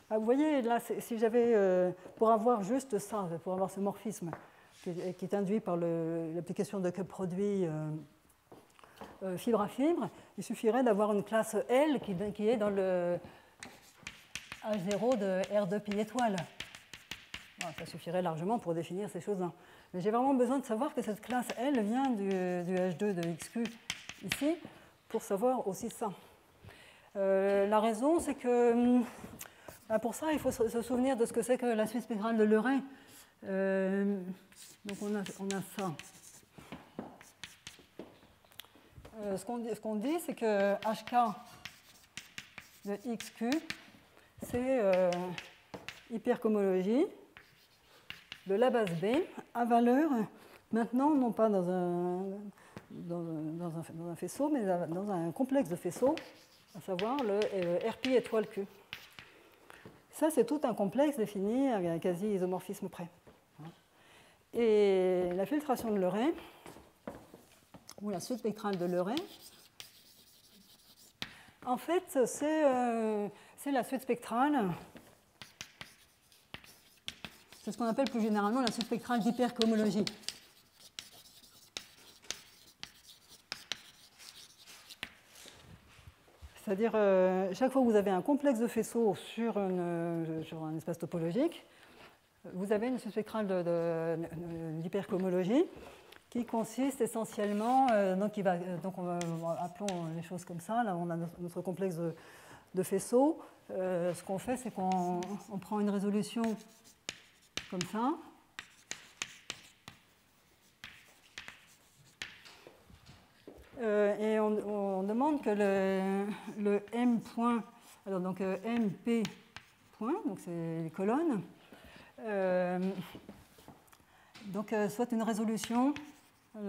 vous voyez, là, si j'avais, pour avoir juste ça, pour avoir ce morphisme, qui est induit par l'application de cup produit fibre à fibre, il suffirait d'avoir une classe L qui est dans le H0 de R de pi étoile. Voilà, ça suffirait largement pour définir ces choses-là. Mais j'ai vraiment besoin de savoir que cette classe L vient du H2 de XQ ici, pour savoir aussi ça. La raison, c'est que pour ça, il faut se souvenir de ce que c'est que la suite spectrale de Leray. Donc on a ça. Ce qu'on dit, c'est que HK de XQ, c'est hypercohomologie de la base B à valeur, maintenant non pas dans un faisceau, mais dans un complexe de faisceaux, à savoir le RP étoile Q. Ça, c'est tout un complexe défini à un quasi-isomorphisme près. Et la filtration de Leray, ou la suite spectrale de Leray, en fait, c'est la suite spectrale. C'est ce qu'on appelle plus généralement la suite spectrale d'hypercohomologie. C'est-à-dire, chaque fois que vous avez un complexe de faisceaux sur un espace topologique, vous avez une suite spectrale d'hypercohomologie qui consiste essentiellement, appelons les choses comme ça, là on a notre complexe de faisceaux. Ce qu'on fait, c'est qu'on prend une résolution comme ça. Et on demande que le M point, alors donc MP point, donc c'est les colonnes, soit une résolution, que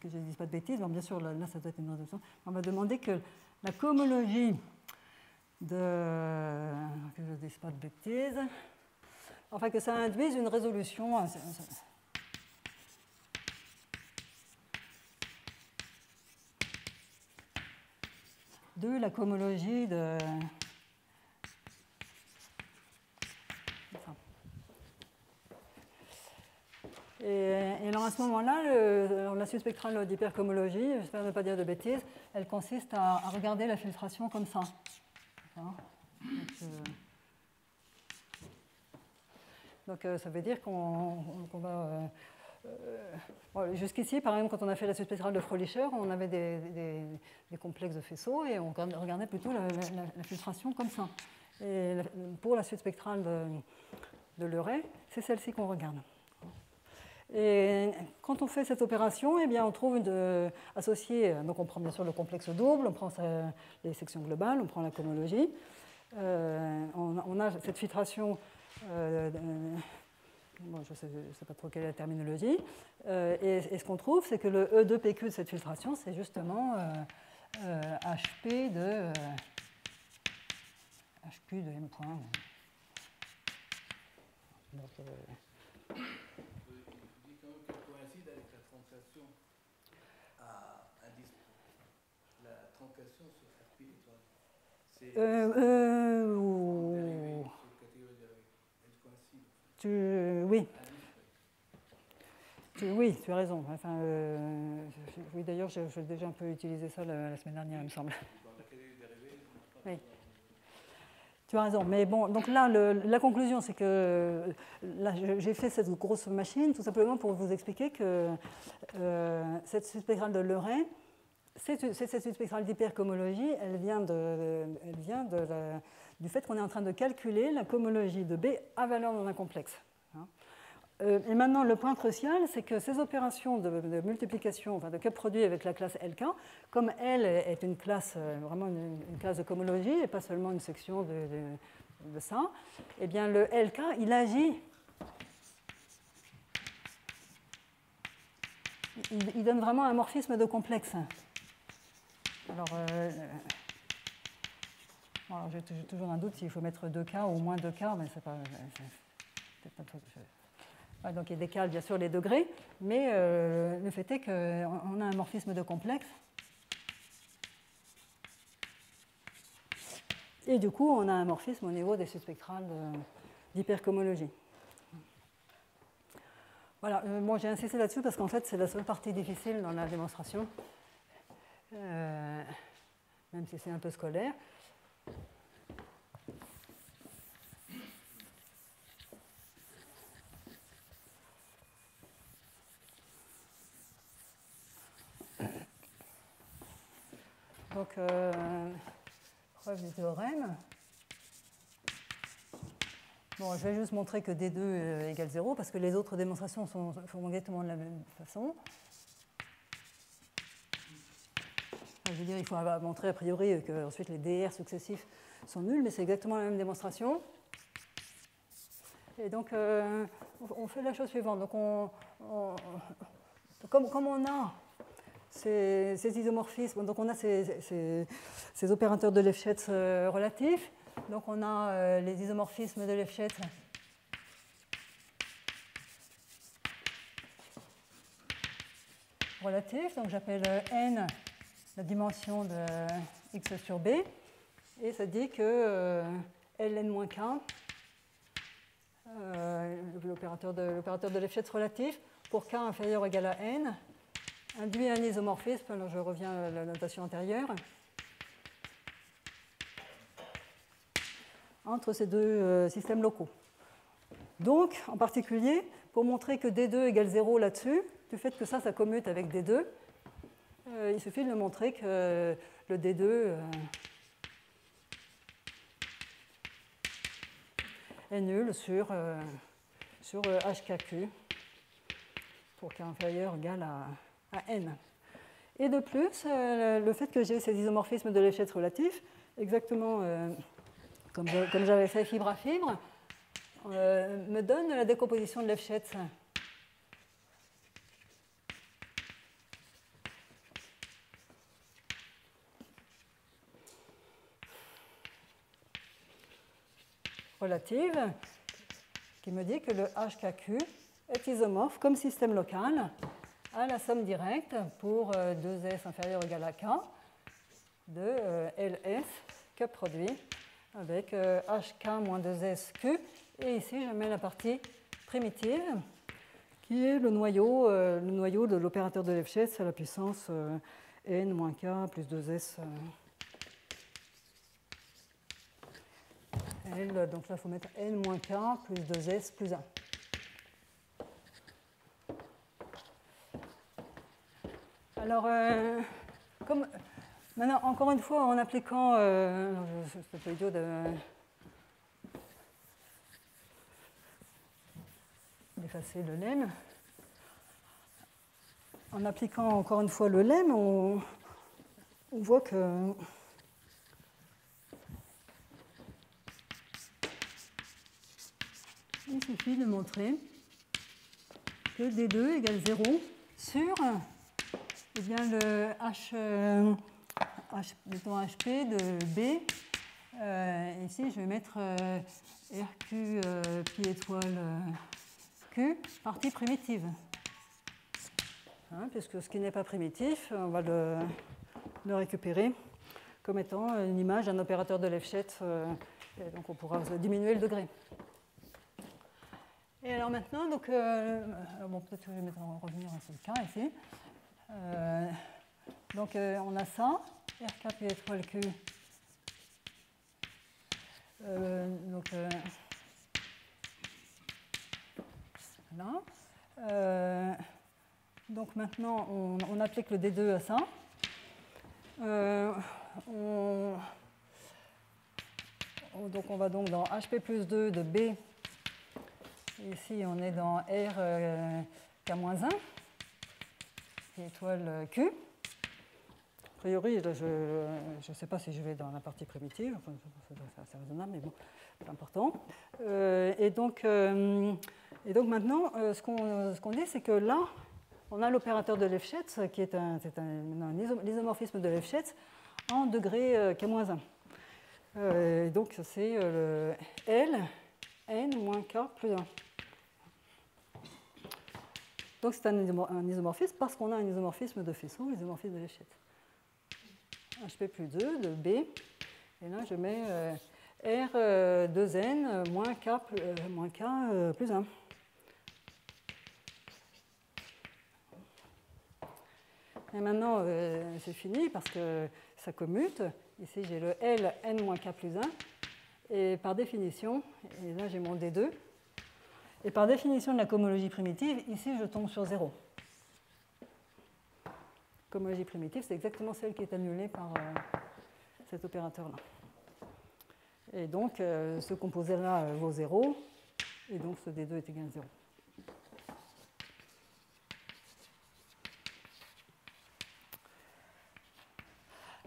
je ne dise pas de bêtises, bien sûr là ça doit être une résolution, on va demander que la cohomologie que je ne dise pas de bêtises, enfin que ça induise une résolution de la cohomologie de... Et alors à ce moment-là, la suite spectrale d'hypercohomologie, j'espère ne pas dire de bêtises, elle consiste à regarder la filtration comme ça. Donc ça veut dire qu'on va... jusqu'ici, par exemple, quand on a fait la suite spectrale de Fröhlicher, on avait des complexes de faisceaux et on regardait plutôt la filtration comme ça. Et pour la suite spectrale de Leray, c'est celle-ci qu'on regarde. Et quand on fait cette opération, eh bien, on trouve associée, donc on prend bien sûr le complexe double, on prend les sections globales, on prend la cohomologie. On a cette filtration, je ne sais pas trop quelle est la terminologie, et ce qu'on trouve, c'est que le E2PQ de cette filtration, c'est justement HP de M point. Donc, coïncide avec la troncation la troncation sur RP étoile. Oui. Oui, tu as raison. Enfin, oui, d'ailleurs, j'ai déjà un peu utilisé ça la semaine dernière, il me semble. Oui. Tu as raison. Mais bon, donc là, la conclusion, c'est que là, j'ai fait cette grosse machine tout simplement pour vous expliquer que cette suite spectrale de Leray, cette suite spectrale d'hypercohomologie, elle vient du fait qu'on est en train de calculer la cohomologie de B à valeur dans un complexe. Et maintenant, le point crucial, c'est que ces opérations de multiplication, enfin de cup produit avec la classe LK, comme elle est une classe, vraiment une classe de cohomologie et pas seulement une section de ça, eh bien le LK, il agit. Il donne vraiment un morphisme de complexe. Alors j'ai toujours un doute s'il faut mettre 2K ou moins 2K, mais c'est pas peut-être pas trop. Donc il décale bien sûr les degrés, mais le fait est qu'on a un morphisme de complexe. Et du coup, on a un morphisme au niveau des suites spectrales d'hypercohomologie. Voilà, bon, j'ai insisté là-dessus parce qu'en fait, c'est la seule partie difficile dans la démonstration, même si c'est un peu scolaire. Donc, preuve du théorème. Bon, je vais juste montrer que D2 égale 0 parce que les autres démonstrations font exactement de la même façon. Je veux dire, il faut montrer a priori que ensuite les DR successifs sont nuls, mais c'est exactement la même démonstration. Et donc, on fait la chose suivante. Donc, comme on a ces isomorphismes, donc on a ces opérateurs de Lefschetz relatifs. Donc on a les isomorphismes de Lefschetz relatifs. Donc j'appelle n la dimension de x sur b. Et ça dit que ln-k, l'opérateur de Lefschetz relatif, pour k inférieur ou égal à n, induit un isomorphisme. Alors je reviens à la notation antérieure. Entre ces deux systèmes locaux. Donc, en particulier, pour montrer que D2 égale 0 là-dessus, du fait que ça commute avec D2, il suffit de montrer que le D2 est nul sur HKQ pour K inférieur égal à N. Et de plus, le fait que j'ai ces isomorphismes de Lefschetz relatifs, exactement comme j'avais fait fibre à fibre, me donne la décomposition de Lefschetz. Relative, qui me dit que le HKQ est isomorphe comme système local à la somme directe pour 2S inférieur ou égal à K de LS que produit avec HK moins 2SQ. Et ici, je mets la partie primitive, qui est le noyau de l'opérateur de Lefschetz à la puissance n moins K plus 2S L. Donc là, il faut mettre n moins K plus 2S plus 1. Alors, comme maintenant, encore une fois, en appliquant, c'est un peu idiot d'effacer le lemme. En appliquant encore une fois le lemme, on voit que il suffit de montrer que D2 égale 0 sur bien, le HP de B. Ici, je vais mettre RQ pi étoile Q, partie primitive. Hein, puisque ce qui n'est pas primitif, on va le récupérer comme étant une image d'un opérateur de Lefschetz. Et donc on pourra diminuer le degré. Et alors maintenant, donc, bon, peut-être que je vais revenir à ce cas ici. Donc on a ça, RK pi étoile Q. Voilà. Donc maintenant, on applique le D2 à ça. Donc on va donc dans HP plus 2 de B. Ici, on est dans R K-1, étoile Q. A priori, je ne sais pas si je vais dans la partie primitive, enfin, c'est assez raisonnable, mais bon, c'est important. Et donc maintenant, ce qu'on dit, c'est que là, on a l'opérateur de Lefschetz, qui est l'isomorphisme de Lefschetz en degré K-1. Donc c'est L, N moins K plus 1. Donc c'est un isomorphisme parce qu'on a un isomorphisme de faisceau, l'isomorphisme de Lefschetz. HP plus 2 de B. Et là, je mets R 2N moins K plus 1. Et maintenant, c'est fini parce que ça commute. Ici, j'ai le L n-k plus 1. Et par définition, et là j'ai mon D2, et par définition de la cohomologie primitive, ici je tombe sur 0. Cohomologie primitive, c'est exactement celle qui est annulée par cet opérateur-là. Et donc, ce composé-là vaut 0, et donc ce D2 est égal à 0.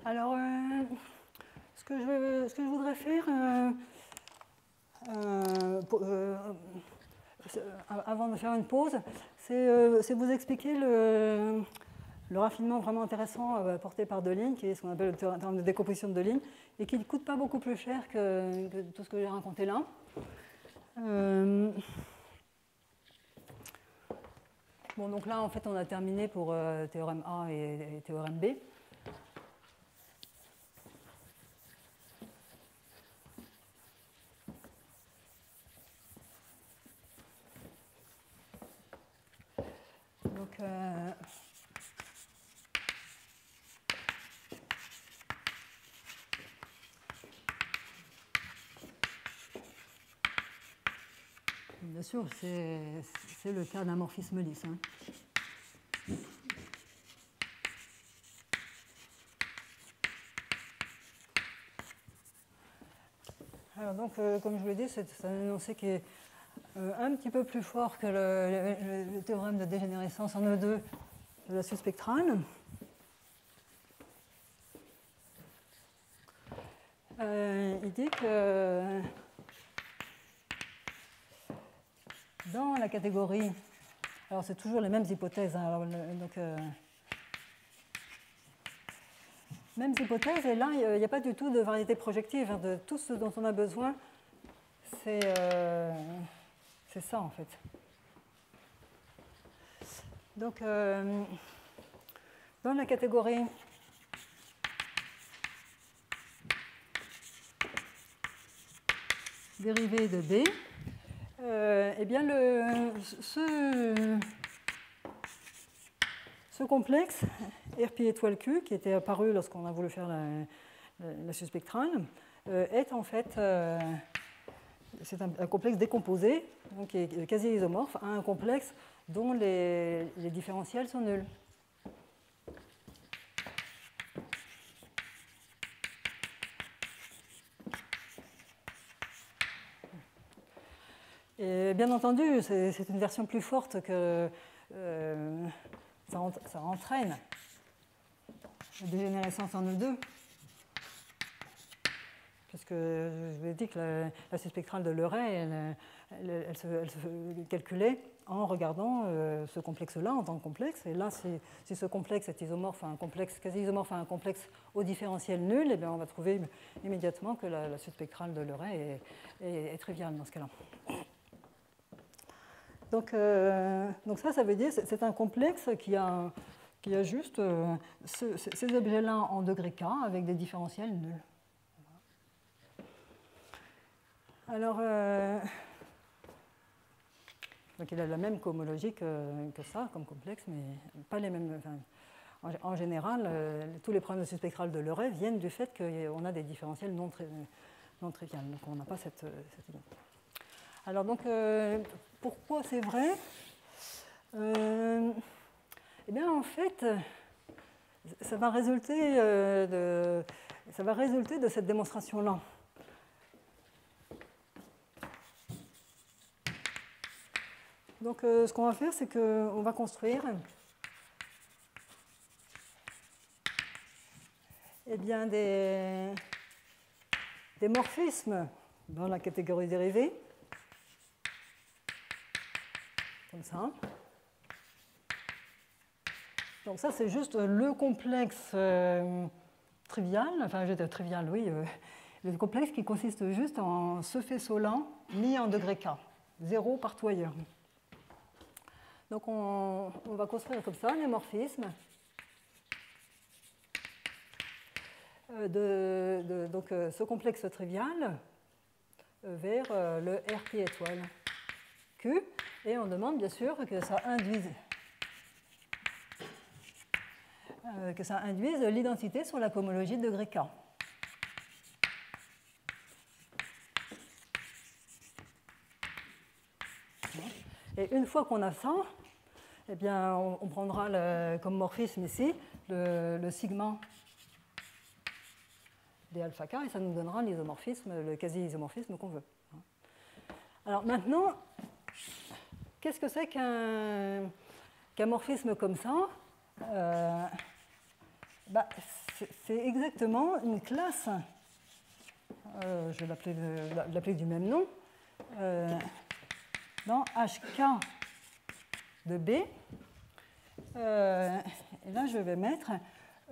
Alors, ce que je voudrais faire, avant de faire une pause, c'est vous expliquer le raffinement vraiment intéressant apporté par Deligne, qui est ce qu'on appelle le théorème de décomposition de Deligne, et qui ne coûte pas beaucoup plus cher que tout ce que j'ai raconté là. Bon, donc là, en fait, on a terminé pour théorème A et théorème B. Donc, bien sûr, c'est le cas d'un morphisme lisse. Hein. Alors donc, comme je vous l'ai dit, c'est un énoncé qui est un petit peu plus fort que le théorème de dégénérescence en E2 de la suite spectrale. Il dit que dans la catégorie, alors c'est toujours les mêmes hypothèses, hein, alors, donc, mêmes hypothèses, et là il n'y a pas du tout de variété projective, hein, de tout ce dont on a besoin, c'est ça en fait. Donc dans la catégorie dérivée de B, eh bien ce complexe RP étoile Q, qui était apparu lorsqu'on a voulu faire la suite spectrale, est en fait c'est un complexe décomposé, donc qui est quasi isomorphe, à un complexe dont les différentiels sont nuls. Et bien entendu, c'est une version plus forte que ça entraîne la dégénérescence en E2. Parce que je vous ai dit que la suite spectrale de Leray, elle se calculait en regardant ce complexe-là en tant que complexe. Et là, si ce complexe est isomorphe à un complexe, quasi isomorphe à un complexe au différentiel nul, eh bien, on va trouver immédiatement que la suite spectrale de Leray est triviale dans ce cas-là. Donc ça veut dire que c'est un complexe qui a juste ces objets-là en degré K avec des différentiels nuls. Alors, donc il a la même cohomologie que ça, comme complexe, mais pas les mêmes. Enfin, en général, tous les problèmes de suite spectrale de Leray viennent du fait qu'on a des différentiels non triviales. Donc on n'a pas cette idée. Alors donc, pourquoi c'est vrai? Eh bien, en fait, ça va résulter de cette démonstration-là. Donc, ce qu'on va faire, c'est qu'on va construire eh bien, des morphismes dans la catégorie dérivée, comme ça. Donc ça, c'est juste le complexe trivial, enfin, je veux dire trivial, oui, le complexe qui consiste juste en ce faisceau-là mis en degré K, 0 partout ailleurs. Donc on va construire comme ça les morphismes donc ce complexe trivial vers le RP étoile Q, et on demande bien sûr que ça induise que ça induise l'identité sur la cohomologie de degré K. Et une fois qu'on a ça, eh bien, on prendra comme morphisme ici le sigma des alpha K et ça nous donnera l'isomorphisme, le quasi-isomorphisme qu'on veut. Alors maintenant, qu'est-ce que c'est qu'un morphisme comme ça? C'est exactement une classe, je vais l'appeler du même nom, dans HK de B. Et là, je vais mettre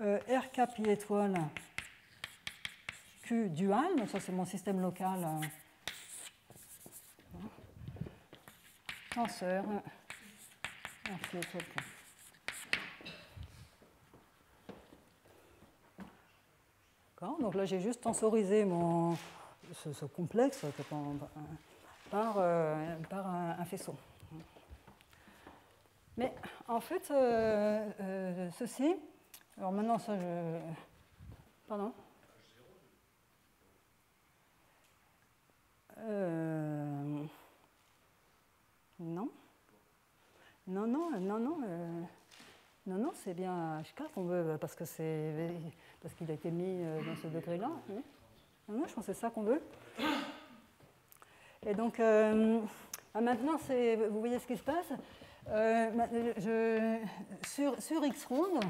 RK pi étoile Q dual, donc ça c'est mon système local tenseur RK pi étoile Q. Donc là, j'ai juste tensorisé ce complexe par un faisceau. Mais en fait, ceci, alors maintenant ça je... Pardon ? Non. Non, c'est bien H4 qu'on veut, parce qu'il a été mis dans ce degré-là. Non, je pense que c'est ça qu'on veut. Et donc, maintenant, vous voyez ce qui se passe. Sur X ronde,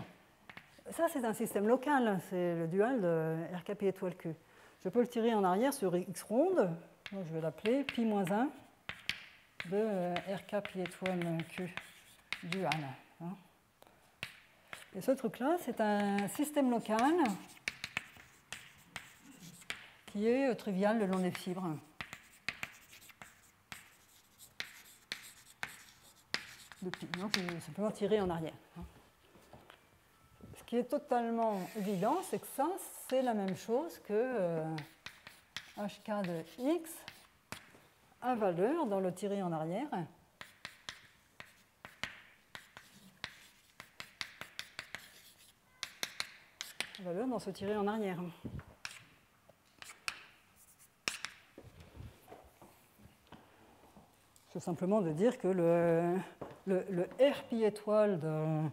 ça c'est un système local, c'est le dual de RK pi étoile Q. Je peux le tirer en arrière sur X ronde, donc je vais l'appeler pi-1 de RK pi étoile Q dual. Et ce truc-là, c'est un système local qui est trivial le long des fibres. Donc, il est simplement tiré en arrière. Ce qui est totalement évident, c'est que ça, c'est la même chose que HK de X à valeur dans le tiré en arrière. Valeur dans ce tiré en arrière. C'est simplement de dire que le R pi étoile de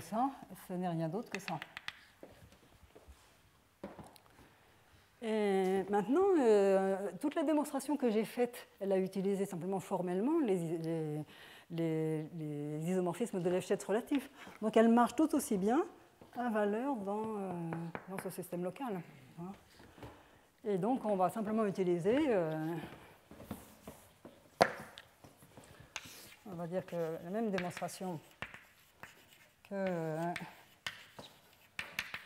ça, ce n'est rien d'autre que ça. Et maintenant, toute la démonstration que j'ai faite, elle a utilisé simplement formellement les isomorphismes de Lefschetz relatifs. Donc elle marche tout aussi bien à valeur dans ce système local. Et donc on va simplement utiliser, on va dire que la même démonstration que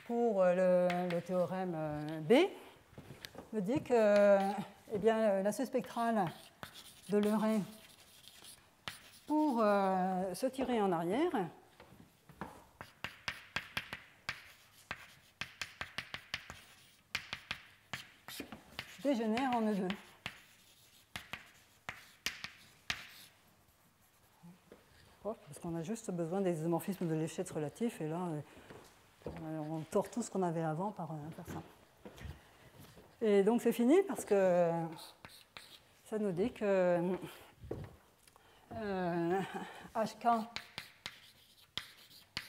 pour le théorème B, me dit que eh bien, l'aspect spectral de l'Euret pour se tirer en arrière dégénère en E2. Parce qu'on a juste besoin des isomorphismes de Lefschetz relatifs, et là, on tord tout ce qu'on avait avant par ça. Et donc c'est fini parce que ça nous dit que HK,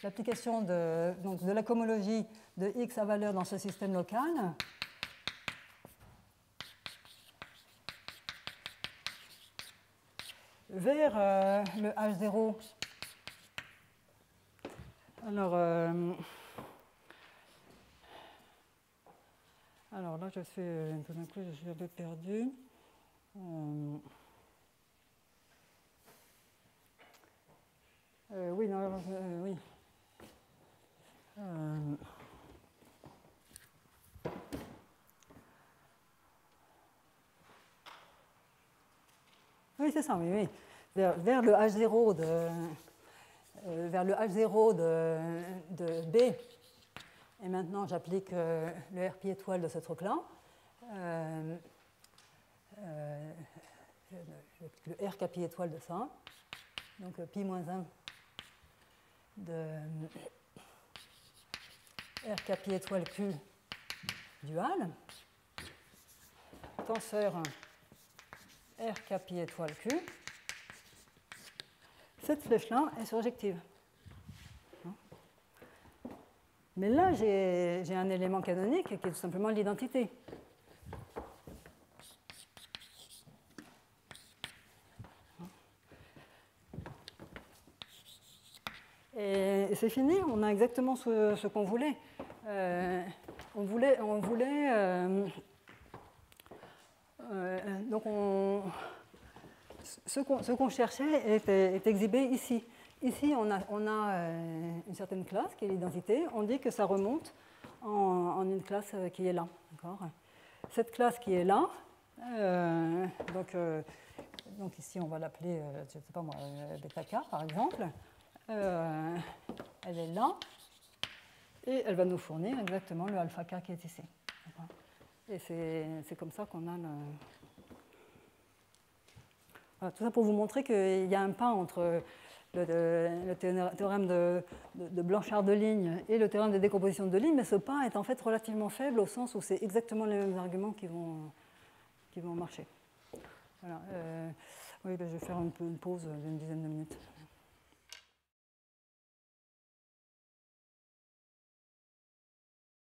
l'application de la cohomologie de X à valeur dans ce système local, vers le H0. Alors là, je suis tout d'un coup, je suis un peu perdu. Oui, non, oui. Oui, c'est ça, oui. Vers le H0 de B, et maintenant j'applique le R pi étoile de ce truc-là, le R pi étoile de ça, donc pi-1 de R capi étoile Q dual, tenseur R capi étoile Q, cette flèche-là est surjective. Mais là, j'ai un élément canonique qui est tout simplement l'identité. Et c'est fini, on a exactement ce qu'on voulait. Donc ce qu'on cherchait est exhibé ici. Ici, on a une certaine classe qui est l'identité. On dit que ça remonte en une classe qui est là. Cette classe qui est là, donc ici, on va l'appeler, je ne sais pas moi, bêta K par exemple. Elle est là. Et elle va nous fournir exactement le alpha K qui est ici. Et c'est comme ça qu'on a le... Voilà, tout ça pour vous montrer qu'il y a un pas entre le théorème de Blanchard de ligne et le théorème de décomposition de ligne, mais ce pas est en fait relativement faible au sens où c'est exactement les mêmes arguments qui vont marcher. Voilà, oui, ben je vais faire une pause d'une dizaine de minutes.